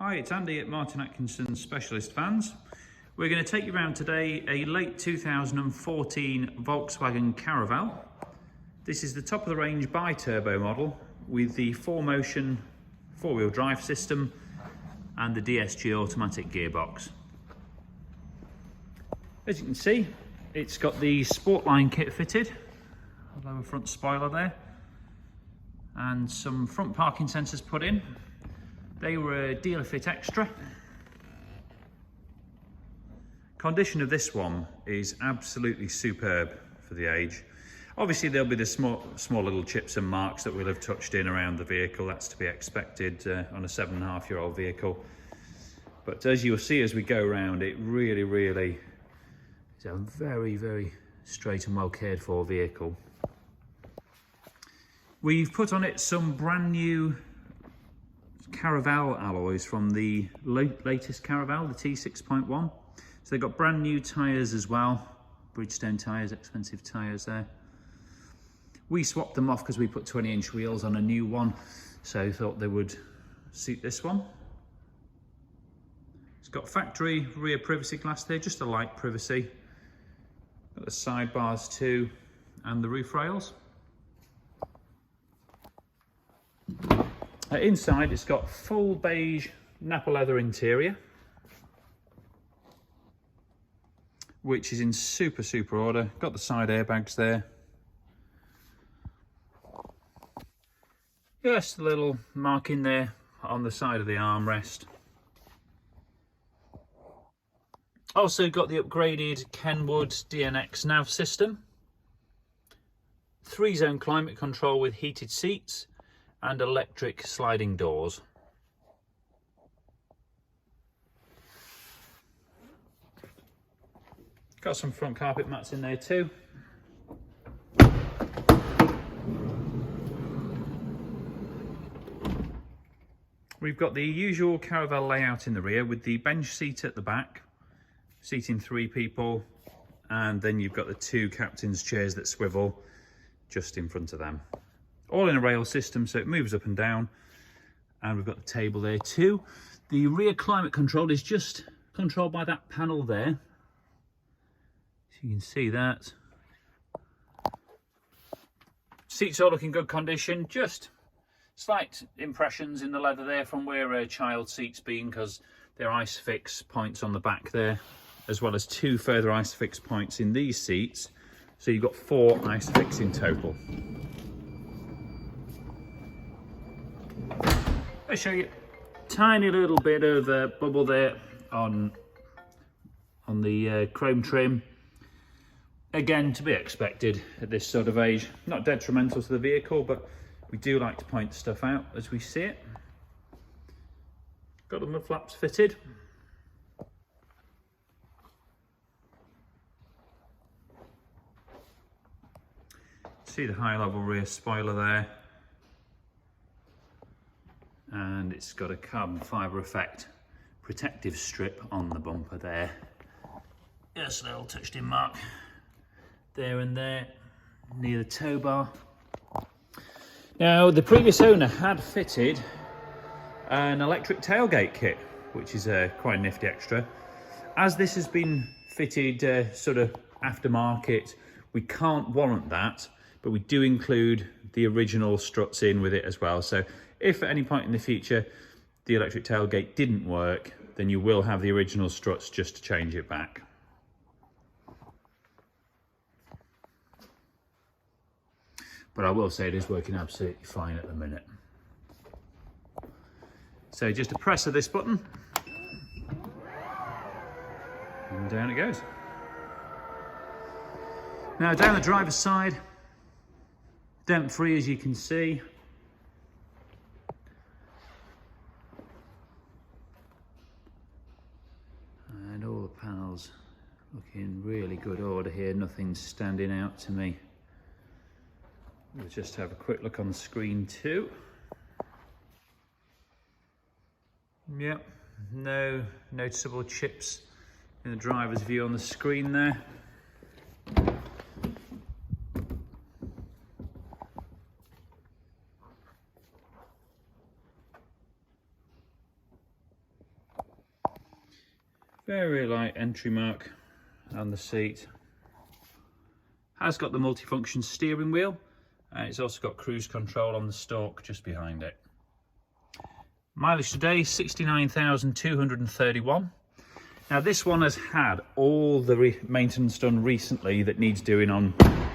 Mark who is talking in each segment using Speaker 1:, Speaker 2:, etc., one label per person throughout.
Speaker 1: Hi, it's Andy at Martin Atkinson's Specialist Vans. We're going to take you around today a late 2014 Volkswagen Caravelle. This is the top of the range bi-turbo model with the 4Motion four-wheel drive system and the DSG automatic gearbox. As you can see, it's got the sportline kit fitted, a lower front spoiler there, and some front parking sensors put in. They were a dealer fit extra. Condition of this one is absolutely superb for the age. Obviously there'll be the small little chips and marks that we'll have touched in around the vehicle. That's to be expected on a 7.5-year-old vehicle. But as you'll see as we go around, it really is a very straight and well cared for vehicle. We've put on it some brand new Caravelle alloys from the latest Caravelle, the T5.1. So they've got brand new tyres as well, Bridgestone tyres, expensive tyres there. We swapped them off because we put 20-inch wheels on a new one, so thought they would suit this one. It's got factory rear privacy glass there, just a light privacy. Got the sidebars too, and the roof rails. Inside it's got full beige Nappa Leather interior, which is in super order. Got the side airbags there. Just a little marking there on the side of the armrest. Also got the upgraded Kenwood DNX nav system. 3-zone climate control with heated seats and electric sliding doors. Got some front carpet mats in there too. We've got the usual Caravelle layout in the rear with the bench seat at the back, seating 3 people, and then you've got the 2 captain's chairs that swivel just in front of them. All in a rail system, so it moves up and down, and we've got the table there too. The rear climate control is just controlled by that panel there, so you can see that. Seats are looking good condition, just slight impressions in the leather there from where a child seat's been, because there are ISOFIX points on the back there, as well as 2 further ISOFIX points in these seats, so you've got 4 ISOFIX in total. I'll show you a tiny little bit of bubble there on the chrome trim. Again, to be expected at this sort of age. Not detrimental to the vehicle, but we do like to point stuff out as we see it. Got the mud flaps fitted. See the high level rear spoiler there. And it's got a carbon fibre effect protective strip on the bumper there. Just a little touched in mark there and there near the tow bar. Now the previous owner had fitted an electric tailgate kit, which is quite a nifty extra. As this has been fitted sort of aftermarket, we can't warrant that, but we do include the original struts in with it as well. So if at any point in the future the electric tailgate didn't work, then you will have the original struts just to change it back. But I will say it is working absolutely fine at the minute. So just a press of this button, and down it goes. Now down the driver's side, dent free as you can see. And all the panels look in really good order here, nothing's standing out to me. We'll just have a quick look on the screen too. Yep, no noticeable chips in the driver's view on the screen there. Very light entry mark on the seat. Has got the multifunction steering wheel, and it's also got cruise control on the stalk just behind it. Mileage today, 69,231. Now this one has had all the maintenance done recently that needs doing on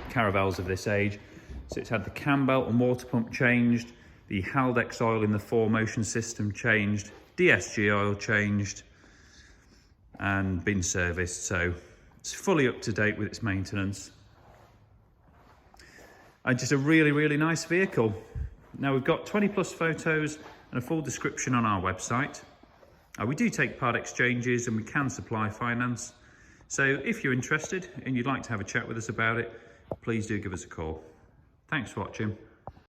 Speaker 1: Caravelles of this age. So it's had the cambelt and water pump changed, the haldex oil in the 4Motion system changed, DSG oil changed, and been serviced. So it's fully up to date with its maintenance. And just a really, really nice vehicle. Now we've got 20 plus photos and a full description on our website. We do take part exchanges and we can supply finance. So if you're interested and you'd like to have a chat with us about it, please do give us a call. Thanks for watching.